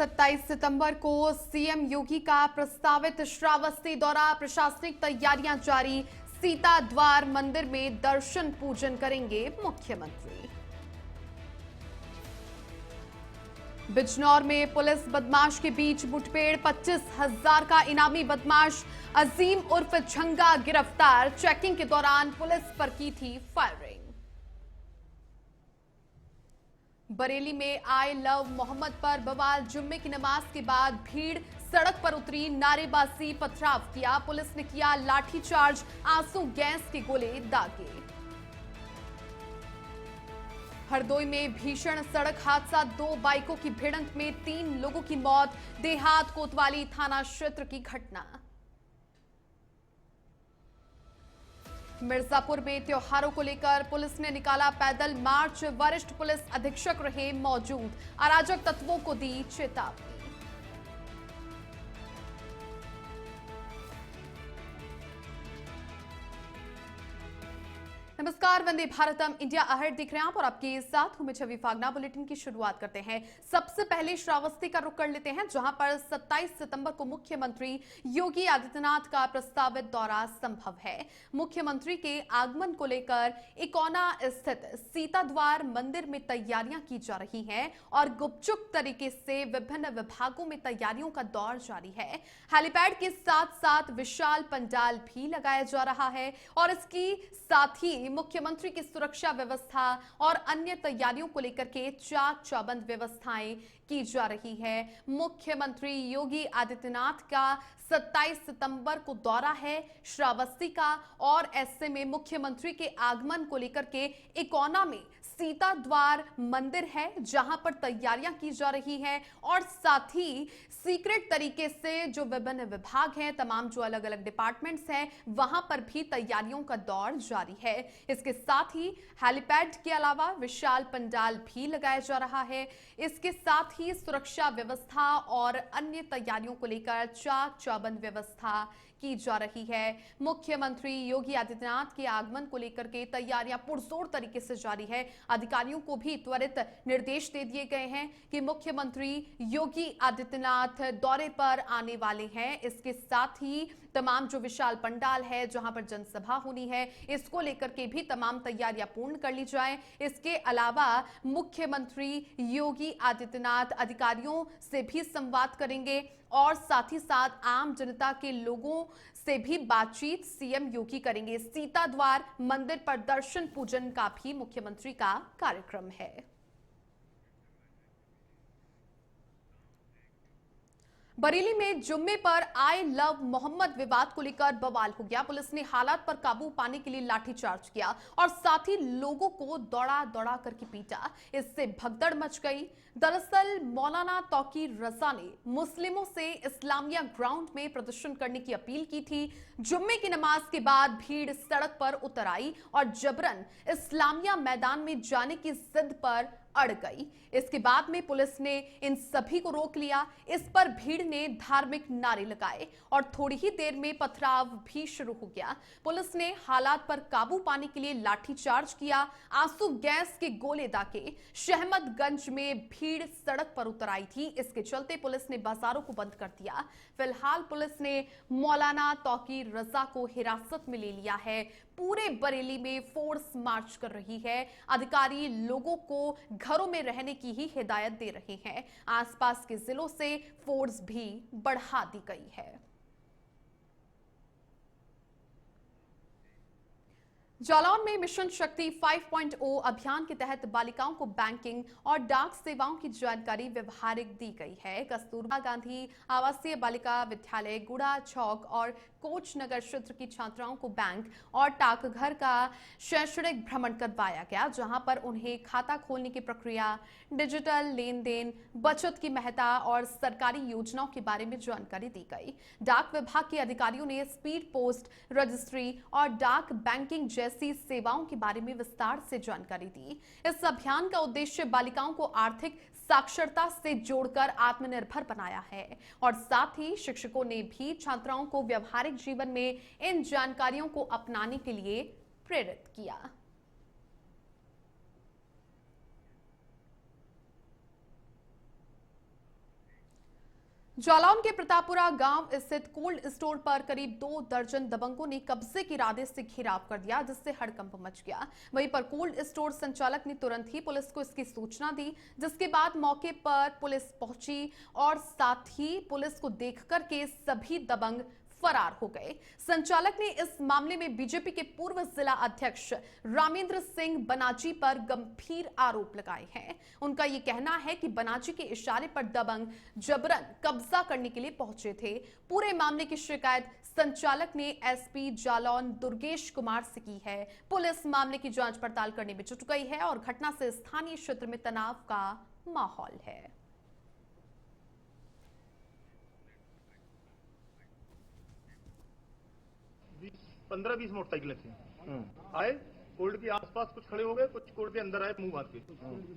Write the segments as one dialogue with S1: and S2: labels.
S1: 27 सितंबर को सीएम योगी का प्रस्तावित श्रावस्ती दौरा, प्रशासनिक तैयारियां जारी। सीता द्वार मंदिर में दर्शन पूजन करेंगे मुख्यमंत्री। बिजनौर में पुलिस बदमाश के बीच मुठभेड़, 25,000 का इनामी बदमाश अजीम उर्फ झंगा गिरफ्तार। चेकिंग के दौरान पुलिस पर की थी फायरिंग। बरेली में आए लव मोहम्मद पर बवाल, जुम्मे की नमाज के बाद भीड़ सड़क पर उतरी, नारेबाजी पथराव किया। पुलिस ने किया लाठीचार्ज, आंसू गैस के गोले दागे। हरदोई में भीषण सड़क हादसा, 2 बाइकों की भिड़ंत में 3 लोगों की मौत। देहात कोतवाली थाना क्षेत्र की घटना। मिर्जापुर में त्योहारों को लेकर पुलिस ने निकाला पैदल मार्च, वरिष्ठ पुलिस अधीक्षक रहे मौजूद। अराजक तत्वों को दी चेतावनी। नमस्कार, वंदे भारतम इंडिया अहेड दिख रहे हैं आप और आपके साथ हूं मैं छवि फागना। बुलेटिन की शुरुआत करते हैं। सबसे पहले श्रावस्ती का रुख कर लेते हैं, जहां पर 27 सितंबर को मुख्यमंत्री योगी आदित्यनाथ का प्रस्तावित दौरा संभव है। मुख्यमंत्री के आगमन को लेकर इकोना स्थित सीता द्वार मंदिर में तैयारियां की जा रही हैं और गुपचुप तरीके से विभिन्न विभागों में तैयारियों का दौर जारी है। हेलीपैड के साथ साथ विशाल पंडाल भी लगाया जा रहा है और इसकी साथ ही मुख्यमंत्री की सुरक्षा व्यवस्था और अन्य तैयारियों को लेकर के चाक चौबंद व्यवस्थाएं की जा रही है। मुख्यमंत्री योगी आदित्यनाथ का 27 सितंबर को दौरा है श्रावस्ती का और ऐसे में मुख्यमंत्री के आगमन को लेकर के इकोना में सीता द्वार मंदिर है, जहां पर तैयारियां की जा रही हैं और साथ ही सीक्रेट तरीके से जो विभिन्न विभाग हैं, तमाम जो अलग अलग डिपार्टमेंट्स हैं, वहां पर भी तैयारियों का दौर जारी है। इसके साथ ही हेलीपैड के अलावा विशाल पंडाल भी लगाया जा रहा है। इसके साथ ही सुरक्षा व्यवस्था और अन्य तैयारियों को लेकर चाक चौबंद व्यवस्था की जा रही है। मुख्यमंत्री योगी आदित्यनाथ के आगमन को लेकर के तैयारियां पुरजोर तरीके से जारी है। अधिकारियों को भी त्वरित निर्देश दे दिए गए हैं कि मुख्यमंत्री योगी आदित्यनाथ दौरे पर आने वाले हैं। इसके साथ ही तमाम जो विशाल पंडाल है, जहां पर जनसभा होनी है, इसको लेकर के भी तमाम तैयारियां पूर्ण कर ली जाएं। इसके अलावा मुख्यमंत्री योगी आदित्यनाथ अधिकारियों से भी संवाद करेंगे और साथ ही साथ आम जनता के लोगों से भी बातचीत सीएम योगी करेंगे। सीता द्वार मंदिर पर दर्शन पूजन का भी मुख्यमंत्री का कार्यक्रम है। बरेली में जुम्मे पर आए लव मोहम्मद विवाद को लेकर बवाल हो गया। पुलिस ने हालात पर काबू पाने के लिए लाठीचार्ज किया और साथ ही लोगों को दौड़ा दौड़ा करके पीटा। इससे भगदड़ मच गई। दरअसल मौलाना तौकीर रजा ने मुस्लिमों से इस्लामिया ग्राउंड में प्रदर्शन करने की अपील की थी। जुम्मे की नमाज के बाद भीड़ सड़क पर उतर आई और जबरन इस्लामिया मैदान में जाने की जिद पर अड़ गई। इसके बाद में पुलिस ने इन सभी को रोक लिया। इस पर भीड़ ने धार्मिक नारे लगाए और थोड़ी ही देर में पथराव भी शुरू हो गया। पुलिस ने हालात पर काबू पाने के लिए लाठीचार्ज किया, आंसू गैस के गोले दागे। शहमदगंज में भीड़ सड़क पर उतर आई थी। इसके चलते पुलिस ने बाजारों को बंद कर दिया। फिलहाल पुलिस ने मौलाना तौकीर रजा को हिरासत में ले लिया है। पूरे बरेली में फोर्स मार्च कर रही है। अधिकारी लोगों को घरों में रहने की ही हिदायत दे रहे हैं। आसपास के जिलों से फोर्स भी बढ़ा दी गई है। जालौन में मिशन शक्ति 5.0 अभियान के तहत बालिकाओं को बैंकिंग और डाक सेवाओं की जानकारी व्यवहारिक दी गई है। कस्तूरबा गांधी आवासीय बालिका विद्यालय गुड़ा चौक और कोच नगर क्षेत्र की छात्राओं को बैंक और डाकघर का शैक्षणिक भ्रमण करवाया गया, जहां पर उन्हें खाता खोलने की प्रक्रिया, डिजिटल लेन देन, बचत की महत्ता और सरकारी योजनाओं के बारे में जानकारी दी गई। डाक विभाग के अधिकारियों ने स्पीड पोस्ट, रजिस्ट्री और डाक बैंकिंग जैसी सेवाओं के बारे में विस्तार से जानकारी दी। इस अभियान का उद्देश्य बालिकाओं को आर्थिक साक्षरता से जोड़कर आत्मनिर्भर बनाया है और साथ ही शिक्षकों ने भी छात्राओं को व्यवहारिक जीवन में इन जानकारियों को अपनाने के लिए प्रेरित किया। जालौन के प्रतापपुरा गांव स्थित कोल्ड स्टोर पर करीब 2 दर्जन दबंगों ने कब्जे के इरादे से घेराव कर दिया, जिससे हड़कंप मच गया। वहीं पर कोल्ड स्टोर संचालक ने तुरंत ही पुलिस को इसकी सूचना दी, जिसके बाद मौके पर पुलिस पहुंची और साथ ही पुलिस को देखकर के सभी दबंग फरार हो गए। संचालक ने इस मामले में बीजेपी के पूर्व जिला अध्यक्ष रामेंद्र सिंह बनाजी पर गंभीर आरोप लगाए हैं। उनका यह कहना है कि बनाजी के इशारे पर दबंग जबरन कब्जा करने के लिए पहुंचे थे। पूरे मामले की शिकायत संचालक ने एसपी जालौन दुर्गेश कुमार से की है। पुलिस मामले की जांच पड़ताल करने में जुट गई है और घटना से स्थानीय क्षेत्र में तनाव का माहौल है।
S2: 15-20 मोटरसाइकिलें थी। आए कोर्ट के आसपास कुछ खड़े हो गए, कुछ कोर्ट के अंदर आए मुंह बांध के,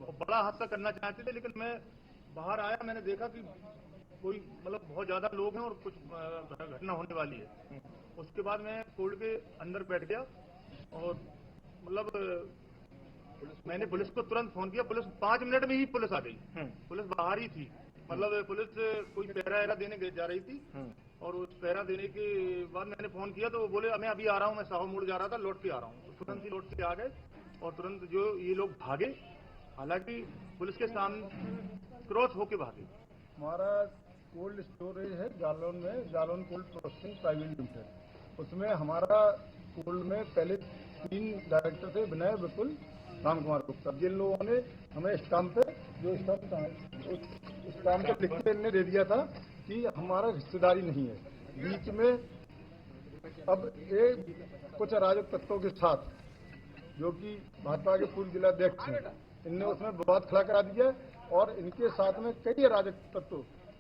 S2: और बड़ा हादसा करना चाहते थे। लेकिन मैं बाहर आया, मैंने देखा कि कोई मतलब बहुत ज्यादा लोग हैं और कुछ घटना होने वाली है। उसके बाद मैं कोर्ट के अंदर बैठ गया और मतलब मैंने पुलिस को तुरंत फोन किया। पुलिस 5 मिनट में ही पुलिस आ गई। पुलिस बाहर ही थी, मतलब पुलिस कोई पहरा देने जा रही थी। और उस पहरा देने के बाद मैंने फोन किया तो वो बोले मैं अभी आ रहा हूँ, मैं साहू मोड़ जा रहा था, लौट के आ रहा हूँ। तो तुरंत ही लौट के आ गए और तुरंत जो ये लोग भागे, हालांकि पुलिस के सामने क्रॉस होके भागे।
S3: हमारा कोल्ड स्टोरेज है जालौन में, Jalaun cold processing private limited. उसमें हमारा कोल्ड में पहले 3 डायरेक्टर थे, विनय, विपुल, राम कुमार गुप्ता। जिन लोगों ने हमें स्टाम्प पे, जो स्टाम्प है उस स्टाम्प पे लिख के इन्हें दे दिया था कि हमारा हिस्सेदारी नहीं है। बीच में अब ये कुछ अराजक तत्वों के साथ, जो कि भाजपा के पूर्व जिलाध्यक्ष हैं, इनने उसमें विवाद खड़ा करा दिया और इनके साथ में कई अराजक तत्व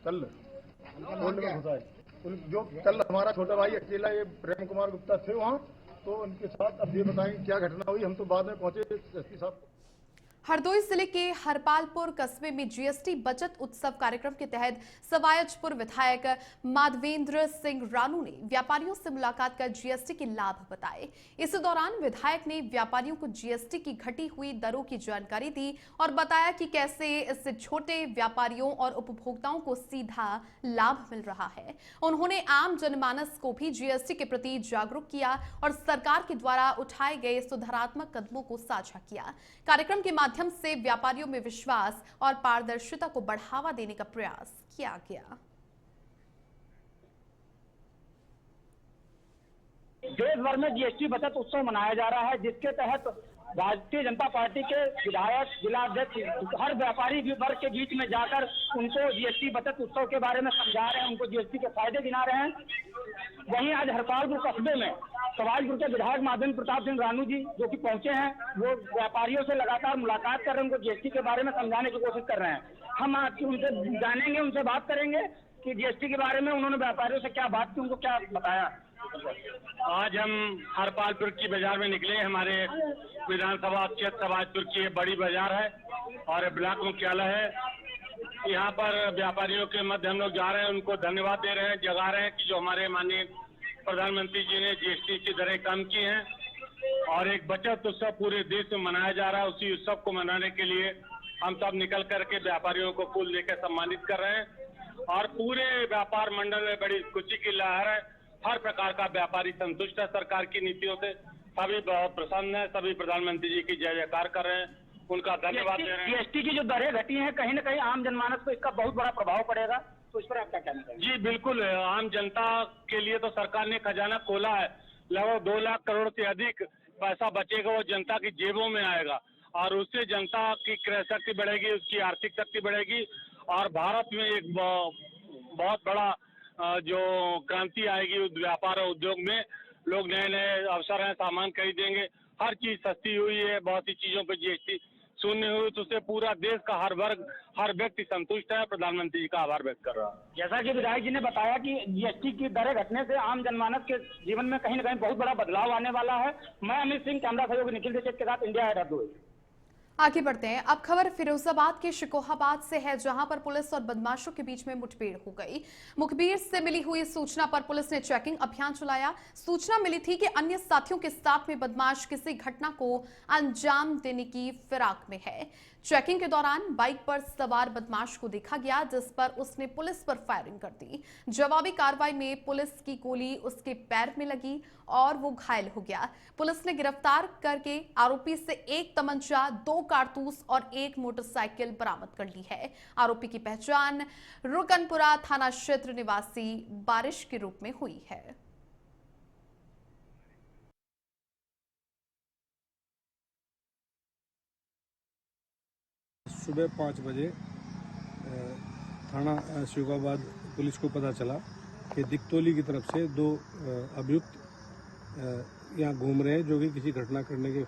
S3: कल कोल्ड में घुसाए। जो कल हमारा छोटा भाई अकेला ये प्रेम कुमार गुप्ता थे वहाँ, तो उनके साथ अब ये बताएंगे क्या घटना हुई। हम तो बाद में पहुंचे एसपी साहब।
S1: हरदोई जिले के हरपालपुर कस्बे में जीएसटी बचत उत्सव कार्यक्रम के तहत सवायजपुर विधायक माधवेंद्र सिंह रानू ने व्यापारियों से मुलाकात कर जीएसटी के लाभ बताए। इस दौरान विधायक ने व्यापारियों को जीएसटी की घटी हुई दरों की जानकारी दी और बताया कि कैसे इससे छोटे व्यापारियों और उपभोक्ताओं को सीधा लाभ मिल रहा है। उन्होंने आम जनमानस को भी जीएसटी के प्रति जागरूक किया और सरकार के द्वारा उठाए गए सुधारात्मक कदमों को साझा किया। कार्यक्रम के माध्यम से व्यापारियों में विश्वास और पारदर्शिता को बढ़ावा देने का प्रयास किया गया।
S4: देश भर में जीएसटी बचत उत्सव मनाया जा रहा है, जिसके तहत भारतीय जनता पार्टी के विधायक, जिलाध्यक्ष हर व्यापारी वर्ग के बीच में जाकर उनको जीएसटी बचत उत्सव के बारे में समझा रहे हैं, उनको जीएसटी के फायदे गिना रहे हैं। वहीं आज हरपालपुर कस्बे में सवाईपुर के विधायक माधवेंद्र प्रताप सिंह रानू जी जो कि पहुंचे हैं, वो व्यापारियों से लगातार मुलाकात कर रहे हैं, उनको जीएसटी के बारे में समझाने की कोशिश कर रहे हैं। हम आज उनसे जानेंगे, उनसे बात करेंगे कि जीएसटी के बारे में उन्होंने व्यापारियों से क्या बात की, उनको क्या बताया।
S5: आज हम हरपालपुर की बाजार में निकले। हमारे विधानसभा क्षेत्र सवाईपुर की बड़ी बाजार है और ब्लॉक मुख्यालय है। यहाँ पर व्यापारियों के मध्य हम लोग जा रहे हैं, उनको धन्यवाद दे रहे हैं, जगा रहे हैं कि जो हमारे माननीय प्रधानमंत्री जी ने जीएसटी की दरें कम की हैं और एक बचत उत्सव पूरे देश में मनाया जा रहा है। उसी उत्सव को मनाने के लिए हम सब निकल करके व्यापारियों को फूल देकर सम्मानित कर रहे हैं और पूरे व्यापार मंडल में बड़ी खुशी की लहर है। हर प्रकार का व्यापारी संतुष्ट है सरकार की नीतियों से, सभी बहुत प्रसन्न है, सभी प्रधानमंत्री जी की जय जयकार कर रहे हैं, उनका धन्यवाद दे रहे हैं।
S4: जीएसटी की जो दरें घटी हैं, कहीं न कहीं आम जनमानस को इसका बहुत बड़ा प्रभाव पड़ेगा, तो इस पर आप क्या कहना चाहिए?
S5: जी बिल्कुल, आम जनता के लिए तो सरकार ने खजाना खोला है। लगभग 2 लाख करोड़ से अधिक पैसा बचेगा, वो जनता की जेबों में आएगा और उससे जनता की क्रय शक्ति बढ़ेगी, उसकी आर्थिक शक्ति बढ़ेगी और भारत में एक बहुत बड़ा जो क्रांति आएगी व्यापार और उद्योग में। लोग नए नए अवसर हैं, सामान खरीदेंगे, हर चीज सस्ती हुई है, बहुत सी चीजों पे जीएसटी शून्य हुई, तो उससे पूरा देश का हर वर्ग, हर व्यक्ति संतुष्ट है। प्रधानमंत्री जी का आभार व्यक्त कर रहा है।
S4: जैसा कि विधायक जी ने बताया कि जीएसटी की दरें घटने से आम जनमानस के जीवन में कहीं न कहीं बहुत बड़ा बदलाव आने वाला है। मैं अमित सिंह, कैमरा सहयोगी निखिल दीक्षित के साथ, इंडिया हरदोई।
S1: आगे बढ़ते हैं। अब खबर फिरोजाबाद के शिकोहाबाद से है, जहां पर पुलिस और बदमाशों के बीच में मुठभेड़ हो गई। मुखबिर से मिली हुई सूचना पर पुलिस ने चेकिंग अभियान चलाया। सूचना मिली थी कि अन्य साथियों के साथ में बदमाश किसी घटना को अंजाम देने की फिराक में है। चेकिंग के दौरान बाइक पर सवार बदमाश को देखा गया, जिस पर उसने पुलिस पर फायरिंग कर दी। जवाबी कार्रवाई में पुलिस की गोली उसके पैर में लगी और वो घायल हो गया। पुलिस ने गिरफ्तार करके आरोपी से 1 तमंचा, 2 कारतूस और 1 मोटरसाइकिल बरामद कर ली है। आरोपी की पहचान रुकनपुरा थाना क्षेत्र निवासी बारिश के रूप में हुई है।
S6: सुबह 5 बजे थाना शिवगाबाद पुलिस को पता चला कि दिक्तोली की तरफ से 2 अभियुक्त यहाँ घूम रहे हैं, जो कि किसी घटना करने के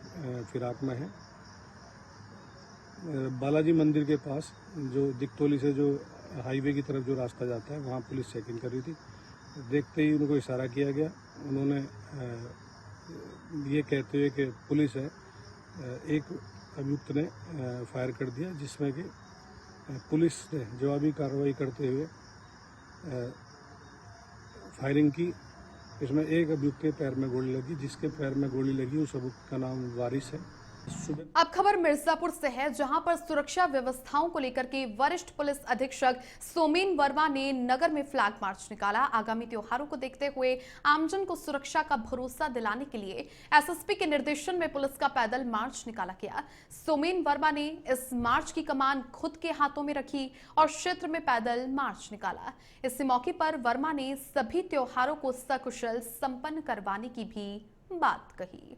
S6: फिराक में हैं। बालाजी मंदिर के पास जो दिक्तोली से जो हाईवे की तरफ जो रास्ता जाता है, वहाँ पुलिस चेकिंग कर रही थी। देखते ही उनको इशारा किया गया। उन्होंने ये कहते हुए कि पुलिस है, एक अभियुक्त ने फायर कर दिया, जिसमें कि पुलिस ने जवाबी कार्रवाई करते हुए फायरिंग की। इसमें एक अभियुक्त के पैर में गोली लगी। जिसके पैर में गोली लगी उस अभियुक्त का नाम वारिस है।
S1: अब खबर मिर्जापुर से है, जहां पर सुरक्षा व्यवस्थाओं को लेकर के वरिष्ठ पुलिस अधीक्षक सोमेन वर्मा ने नगर में फ्लैग मार्च निकाला। आगामी त्योहारों को देखते हुए आमजन को सुरक्षा का भरोसा दिलाने के लिए एसएसपी के निर्देशन में पुलिस का पैदल मार्च निकाला गया। सोमेन वर्मा ने इस मार्च की कमान खुद के हाथों में रखी और क्षेत्र में पैदल मार्च निकाला। इस मौके पर वर्मा ने सभी त्योहारों को सकुशल संपन्न करवाने की भी बात कही।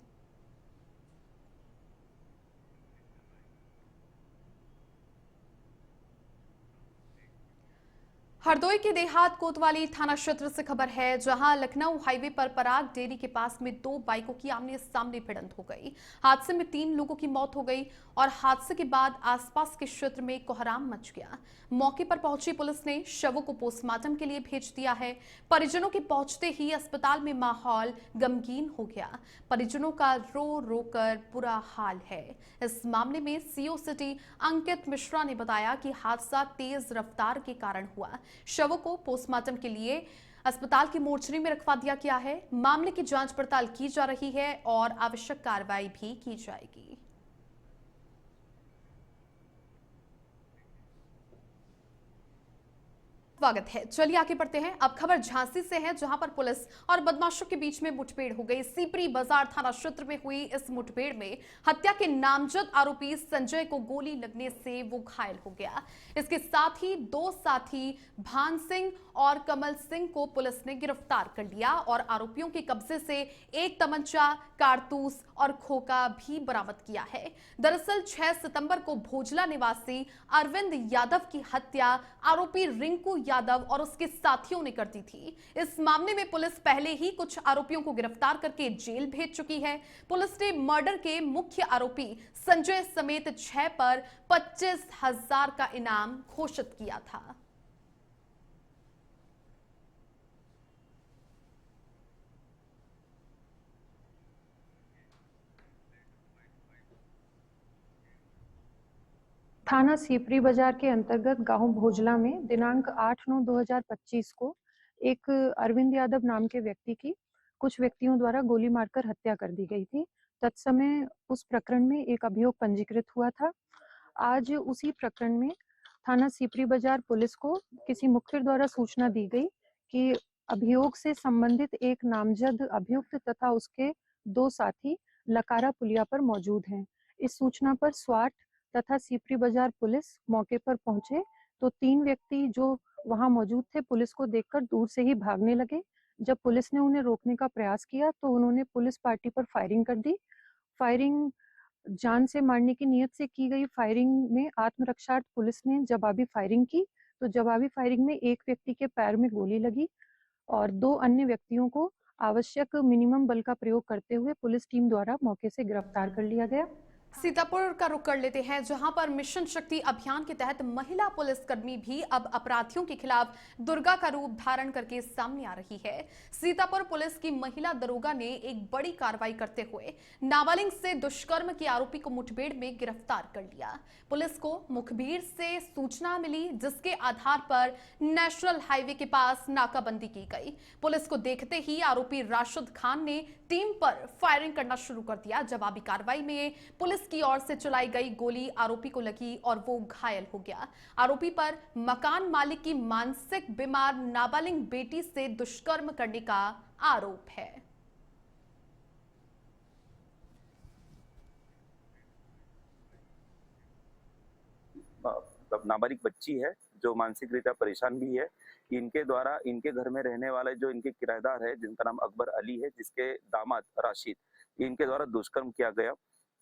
S1: हरदोई के देहात कोतवाली थाना क्षेत्र से खबर है, जहां लखनऊ हाईवे पर पराग डेयरी के पास में 2 बाइकों की आमने सामने भिड़ंत हो गई। हादसे में 3 लोगों की मौत हो गई और हादसे के बाद आसपास के क्षेत्र में कोहराम मच गया। मौके पर पहुंची पुलिस ने शवों को पोस्टमार्टम के लिए भेज दिया है। परिजनों के पहुंचते ही अस्पताल में माहौल गमगीन हो गया। परिजनों का रो रो कर बुरा हाल है। इस मामले में सीओ सिटी अंकित मिश्रा ने बताया कि हादसा तेज रफ्तार के कारण हुआ। शवों को पोस्टमार्टम के लिए अस्पताल की मोर्चरी में रखवा दिया गया है। मामले की जांच पड़ताल की जा रही है और आवश्यक कार्रवाई भी की जाएगी। स्वागत है। चलिए आगे बढ़ते हैं। अब खबर झांसी से है, जहां पर पुलिस और बदमाशों के बीच में मुठभेड़ हो गई। सीपरी बाजार थाना क्षेत्र में हुई इस मुठभेड़ में हत्या के नामजद आरोपी संजय को गोली लगने से वो घायल हो गया। इसके साथ ही 2 साथी भान सिंह और कमल सिंह को पुलिस ने गिरफ्तार कर लिया और आरोपियों के कब्जे से 1 तमंचा, कारतूस और खोखा भी बरामद किया है। दरअसल 6 सितंबर को भोजला निवासी अरविंद यादव की हत्या आरोपी रिंकू यादव और उसके साथियों ने कर दी थी। इस मामले में पुलिस पहले ही कुछ आरोपियों को गिरफ्तार करके जेल भेज चुकी है। पुलिस ने मर्डर के मुख्य आरोपी संजय समेत 6 पर 25,000 का इनाम घोषित किया था।
S7: थाना सीपरी बाजार के अंतर्गत गांव भोजला में दिनांक 8/9/2025 को एक अरविंद यादव नाम के व्यक्ति की कुछ व्यक्तियों द्वारा गोली मारकर हत्या कर दी गई थी। तत्समय उस प्रकरण में एक अभियोग पंजीकृत हुआ था। आज उसी प्रकरण में थाना सीपरी बाजार पुलिस को किसी मुखबिर द्वारा सूचना दी गई कि अभियोग से संबंधित एक नामजद अभियुक्त तथा उसके 2 साथी लकारा पुलिया पर मौजूद हैं। इस सूचना पर स्वाट तथा सीपरी बाजार पुलिस मौके पर पहुंचे तो 3 व्यक्ति जो वहां मौजूद थे पुलिस को देखकर दूर से ही भागने लगे। जब पुलिस ने उन्हें रोकने का प्रयास किया तो उन्होंने पुलिस पार्टी पर फायरिंग कर दी। फायरिंग जान से मारने की नीयत से की गई फायरिंग में आत्मरक्षार्थ पुलिस ने जवाबी फायरिंग की तो जवाबी फायरिंग में एक व्यक्ति के पैर में गोली लगी और 2 अन्य व्यक्तियों को आवश्यक मिनिमम बल का प्रयोग करते हुए पुलिस टीम द्वारा मौके से गिरफ्तार कर लिया गया।
S1: सीतापुर का रुख कर लेते हैं, जहां पर मिशन शक्ति अभियान के तहत महिला पुलिसकर्मी भी अब अपराधियों के खिलाफ दुर्गा का रूप धारण करके सामने आ रही है। सीतापुर पुलिस की महिला दरोगा ने एक बड़ी कार्रवाई करते हुए नाबालिग से दुष्कर्म के आरोपी को मुठभेड़ में गिरफ्तार कर लिया। पुलिस को मुखबिर से सूचना मिली, जिसके आधार पर नेशनल हाईवे के पास नाकाबंदी की गई। पुलिस को देखते ही आरोपी राशिद खान ने टीम पर फायरिंग करना शुरू कर दिया। जवाबी कार्रवाई में पुलिस की ओर से चलाई गई गोली आरोपी को लगी और वो घायल हो गया। आरोपी पर मकान मालिक की मानसिक बीमार नाबालिग बेटी से दुष्कर्म करने का आरोप है।
S8: नाबालिग बच्ची है जो मानसिक रीत्या परेशान भी है। इनके द्वारा इनके घर में रहने वाले जो इनके किराएदार है जिनका नाम अकबर अली है, जिसके दामाद राशिद, इनके द्वारा दुष्कर्म किया गया।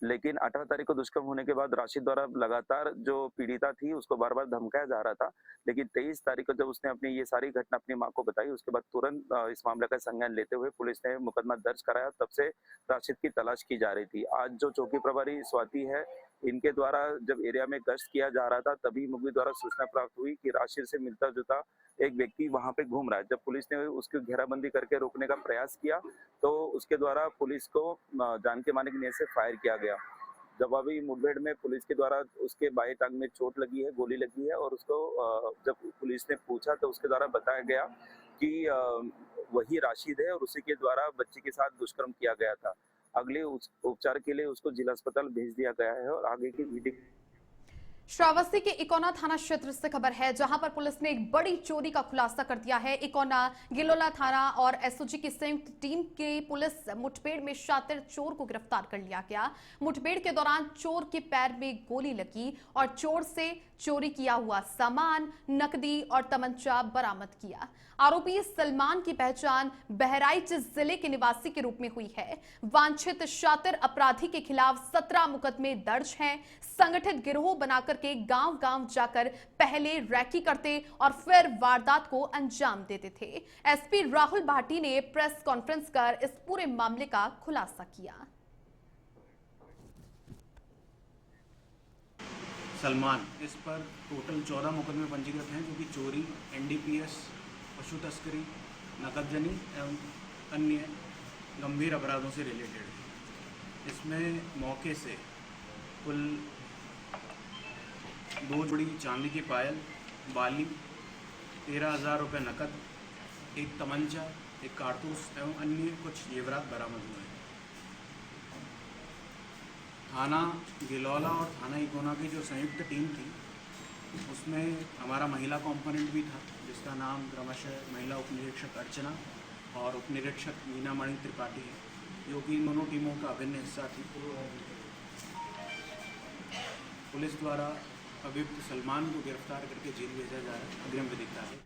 S8: लेकिन 18 तारीख को दुष्कर्म होने के बाद राशिद द्वारा लगातार जो पीड़िता थी उसको बार बार धमकाया जा रहा था। लेकिन 23 तारीख को जब उसने अपनी ये सारी घटना अपनी मां को बताई, उसके बाद तुरंत इस मामले का संज्ञान लेते हुए पुलिस ने मुकदमा दर्ज कराया। तब से राशिद की तलाश की जा रही थी। आज जो चौकी प्रभारी स्वाति है, इनके द्वारा जब एरिया में गश्त किया जा रहा था तभी मुखबिर द्वारा सूचना प्राप्त हुई कि राशिद से मिलता जुलता एक व्यक्ति वहां पे घूम रहा है। जब पुलिस ने उसकी घेराबंदी करके रोकने का प्रयास किया तो उसके द्वारा पुलिस को जान के मारने की नीयत से फायर किया गया। जवाबी मुठभेड़ में पुलिस के द्वारा उसके बाएं टांग में चोट लगी है, गोली लगी है और उसको जब पुलिस ने पूछा तो उसके द्वारा बताया गया कि वही राशिद है और उसी के द्वारा बच्ची के साथ दुष्कर्म किया गया था। अगले उपचार के लिए उसको जिला अस्पताल भेज दिया गया है और आगे की विधि।
S1: श्रावस्ती के इकोना थाना क्षेत्र से खबर है, जहां पर पुलिस ने एक बड़ी चोरी का खुलासा कर दिया है। इकोना, गिलोला थाना और एसओजी की संयुक्त टीम के पुलिस मुठभेड़ में शातिर चोर को गिरफ्तार कर लिया गया। मुठभेड़ के दौरान चोर के पैर में गोली लगी और चोर से चोरी किया हुआ सामान, नकदी और तमंचा बरामद किया। आरोपी सलमान की पहचान बहराइच जिले के निवासी के रूप में हुई है। वांछित शातिर अपराधी के खिलाफ 17 मुकदमे दर्ज हैं। संगठित गिरोह बनाकर के गांव-गांव जाकर पहले रैकी करते और फिर वारदात को अंजाम देते थे। एसपी राहुल भाटी ने प्रेस कॉन्फ्रेंस कर इस पूरे मामले का खुलासा किया।
S9: सलमान, इस पर टोटल 14 मुकदमे पंजीकृत हैं, जो कि चोरी, एनडीपीएस, पशु तस्करी, नकदजनी एवं अन्य गंभीर अपराधों से रिलेटेड है। इसमें मौके से कुल 2 जोड़ी चांदी की पायल, बाली, 13,000 रुपये नकद, एक तमंचा, एक कारतूस एवं अन्य कुछ जेवरात बरामद हुए हैं। थाना गिलौला और थाना इकोना की जो संयुक्त टीम थी उसमें हमारा महिला कंपोनेंट भी था, जिसका नाम क्रमशः महिला उपनिरीक्षक अर्चना और उपनिरीक्षक मीना मणि त्रिपाठी है, जो कि इन दोनों टीमों का अभिन्न हिस्सा थी। पुलिस द्वारा अभियुक्त सलमान को गिरफ्तार करके जेल भेजा जा रहा है अग्रिम विधिक कार्य।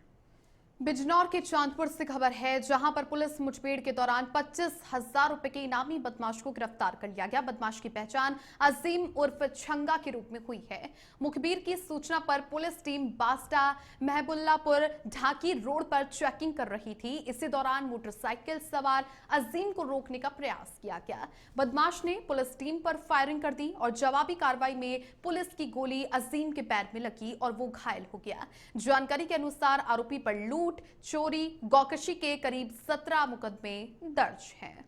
S1: बिजनौर के चांदपुर से खबर है, जहां पर पुलिस मुठभेड़ के दौरान 25,000 रुपए के इनामी बदमाश को गिरफ्तार कर लिया गया। बदमाश की पहचान अजीम उर्फ छंगा के रूप में हुई है। मुखबिर की सूचना पर पुलिस टीम बास्टा महबुल्लापुर ढाकी रोड पर चेकिंग कर रही थी। इसी दौरान मोटरसाइकिल सवार अजीम को रोकने का प्रयास किया गया। बदमाश ने पुलिस टीम पर फायरिंग कर दी और जवाबी कार्रवाई में पुलिस की गोली अजीम के पैर में लगी और वो घायल हो गया। जानकारी के अनुसार आरोपी पर लूट, चोरी, गौकशी के करीब 17 मुकदमे दर्ज हैं।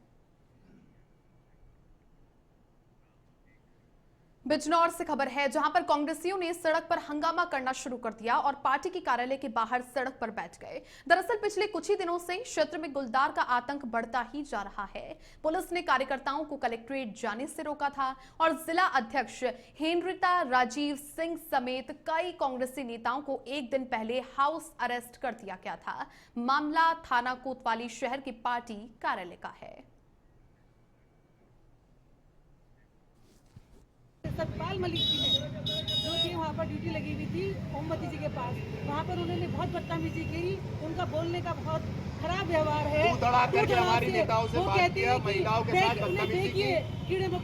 S1: बिजनौर से खबर है, जहां पर कांग्रेसियों ने सड़क पर हंगामा करना शुरू कर दिया और पार्टी के कार्यालय के बाहर सड़क पर बैठ गए। दरअसल पिछले कुछ ही दिनों से क्षेत्र में गुलदार का आतंक बढ़ता ही जा रहा है। पुलिस ने कार्यकर्ताओं को कलेक्ट्रेट जाने से रोका था और जिला अध्यक्ष हेनरिता राजीव सिंह समेत कई कांग्रेसी नेताओं को एक दिन पहले हाउस अरेस्ट कर दिया गया था। मामला थाना कोतवाली शहर के पार्टी कार्यालय का है।
S10: सतपाल मलिक जी ने, जो कि वहाँ पर ड्यूटी लगी हुई थी ओमवती जी के पास, वहाँ पर उन्होंने बहुत बदतमीजी की। उनका बोलने का बहुत खराब व्यवहार है। वो कहते हैं कि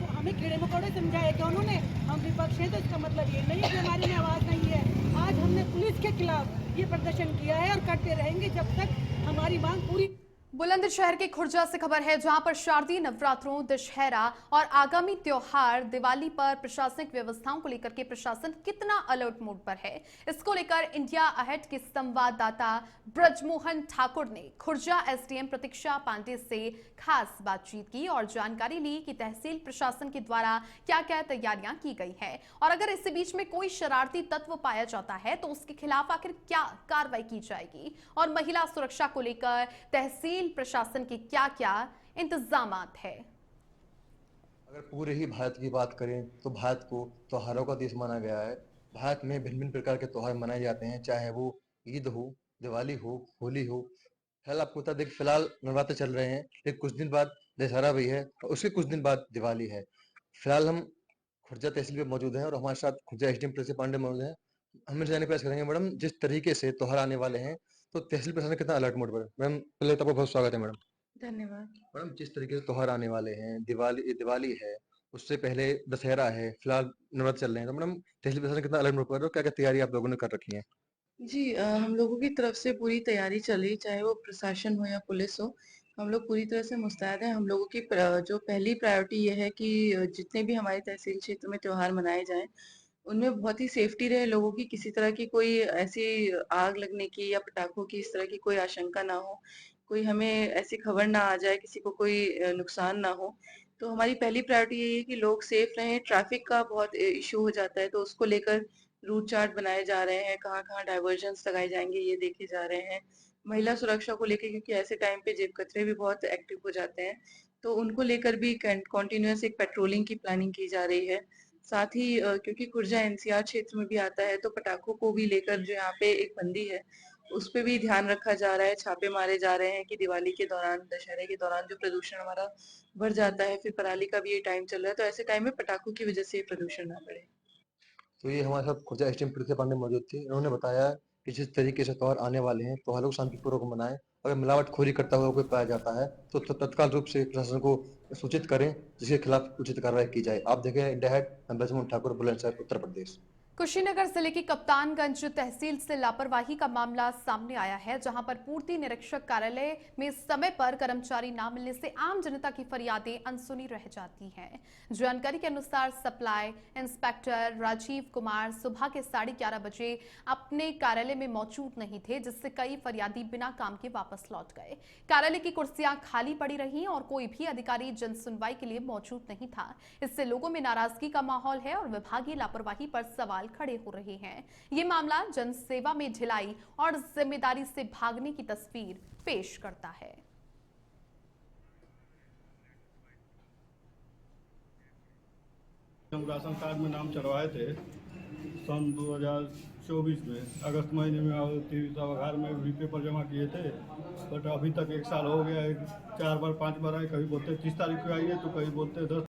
S10: हमें कीड़े मकोड़े समझाए क्या उन्होंने। हम विपक्ष है तो इसका मतलब ये नहीं कि हमारी में आवाज नहीं है। आज हमने पुलिस के खिलाफ ये प्रदर्शन किया है और करते रहेंगे जब तक हमारी मांग पूरी।
S1: बुलंदशहर के खुर्जा से खबर है, जहां पर शारदीय नवरात्रों, दशहरा और आगामी त्योहार दिवाली पर प्रशासनिक व्यवस्थाओं को लेकर के प्रशासन कितना अलर्ट मोड पर है, इसको लेकर इंडिया अहेड के संवाददाता ब्रजमोहन ठाकुर ने खुर्जा एसडीएम प्रतीक्षा पांडे से खास बातचीत की और जानकारी ली कि तहसील प्रशासन के द्वारा क्या क्या तैयारियां की गई है और अगर इसी बीच में कोई शरारती तत्व पाया जाता है तो उसके खिलाफ आखिर क्या कार्रवाई की जाएगी और महिला सुरक्षा को लेकर तहसील प्रशासन के क्या क्या इंतजामात है।
S11: अगर पूरे ही भारत की बात करें तो भारत को त्योहारों का देश माना गया है। भारत में भिन्न भिन्न प्रकार के त्योहार मनाए जाते हैं, चाहे वो ईद हो, दिवाली हो, होली हो। फिलहाल आपको बता दें कि फिलहाल नवरात्र चल रहे हैं, फिर कुछ दिन बाद दशहरा भी है और उसके कुछ दिन बाद दिवाली है। फिलहाल हम खुर्जा तहसील पे मौजूद हैं और हमारे साथ खुर्जा एसडीएम प्रिंसिपल पांडे मौजूद हैं। हम इनसे जानने का प्रयास करेंगे मैडम, जिस तरीके से त्योहार आने वाले हैं तो तहसील प्रशासन कितना अलर्ट मोड पर है? मैडम पहले तो आपका बहुत स्वागत है मैडम।
S10: धन्यवाद।
S11: मैडम जिस तरीके से त्योहार आने वाले हैं, दिवाली है, उससे पहले दशहरा है, फिलहाल नवरात्र चल रहे हैं, तो मैडम तहसील प्रशासन कितना अलर्ट मोड पर है और क्या क्या तैयारी आप लोगों ने कर रखी है?
S10: जी हम लोगों की तरफ से पूरी तैयारी चल रही, चाहे वो प्रशासन हो या पुलिस हो, हम लोग पूरी तरह से मुस्तैद हैं। हम लोगों की जो पहली प्रायोरिटी ये है कि जितने भी हमारे तहसील क्षेत्र में त्योहार मनाए जाएं, उनमें बहुत ही सेफ्टी रहे लोगों की, किसी तरह की कोई ऐसी आग लगने की या पटाखों की इस तरह की कोई आशंका ना हो, कोई हमें ऐसी खबर ना आ जाए, किसी को कोई नुकसान ना हो। तो हमारी पहली प्रायोरिटी यही है कि लोग सेफ रहें। ट्रैफिक का बहुत इशू हो जाता है, तो उसको लेकर रूट चार्ट बनाए जा रहे हैं, कहाँ-कहाँ डाइवर्जंस लगाए जाएंगे ये देखे जा रहे हैं। महिला सुरक्षा को लेकर, क्योंकि ऐसे टाइम पे जेब कतरे भी बहुत एक्टिव हो जाते हैं, तो उनको लेकर भी कॉन्टिन्यूस एक पेट्रोलिंग की प्लानिंग की जा रही है। साथ ही क्योंकि खुर्जा एनसीआर क्षेत्र में भी आता है, तो पटाखों को भी लेकर जो यहाँ पे एक बंदी है, उस पे भी ध्यान रखा जा रहा है, छापे मारे जा रहे हैं कि दिवाली के दौरान, दशहरे के दौरान जो प्रदूषण हमारा बढ़ जाता है, फिर पराली का भी ये टाइम चल रहा है, तो ऐसे टाइम में पटाखों की वजह से ये प्रदूषण ना बढ़े।
S11: तो ये हमारे साथ खुर्जा एसडीएम प्रिंसिपल पांडे मौजूद थे। इन्होंने बताया कि जिस तरीके से त्योहार आने वाले हैं, त्योहारों को शांतिपूर्वक मनाएं। अगर मिलावटखोरी करता हुआ कोई पाया जाता है तो तत्काल रूप से प्रशासन को सूचित करें, जिसके खिलाफ उचित कार्रवाई की जाए। आप देखें इंडिया हेड, मैं ब्रजमोहन ठाकुर, बुलंदशहर, उत्तर प्रदेश।
S1: कुशीनगर जिले की कप्तानगंज तहसील से लापरवाही का मामला सामने आया है, जहां पर पूर्ति निरीक्षक कार्यालय में समय पर कर्मचारी न मिलने से आम जनता की फरियादें अनसुनी रह जाती हैं। जानकारी के अनुसार सप्लाई इंस्पेक्टर राजीव कुमार सुबह के 11:30 बजे अपने कार्यालय में मौजूद नहीं थे, जिससे कई फरियादी बिना काम के वापस लौट गए। कार्यालय की कुर्सियां खाली पड़ी रहीं और कोई भी अधिकारी जन सुनवाई के लिए मौजूद नहीं था। इससे लोगों में नाराजगी का माहौल है और विभागीय लापरवाही पर सवाल खड़े हो रहे हैं। ये मामला जनसेवा में ढिलाई और जिम्मेदारी से भागने की तस्वीर पेश करता है।
S3: हम राशन कार्ड में नाम चढ़वाए थे सन 2024 में, अगस्त महीने में तीसरा में भी पेपर जमा किए थे, बट अभी तक 1 साल हो गया है। 4 बार 5 बार आए, कभी बोलते 30 तारीख को आइए तो कभी बोलते 10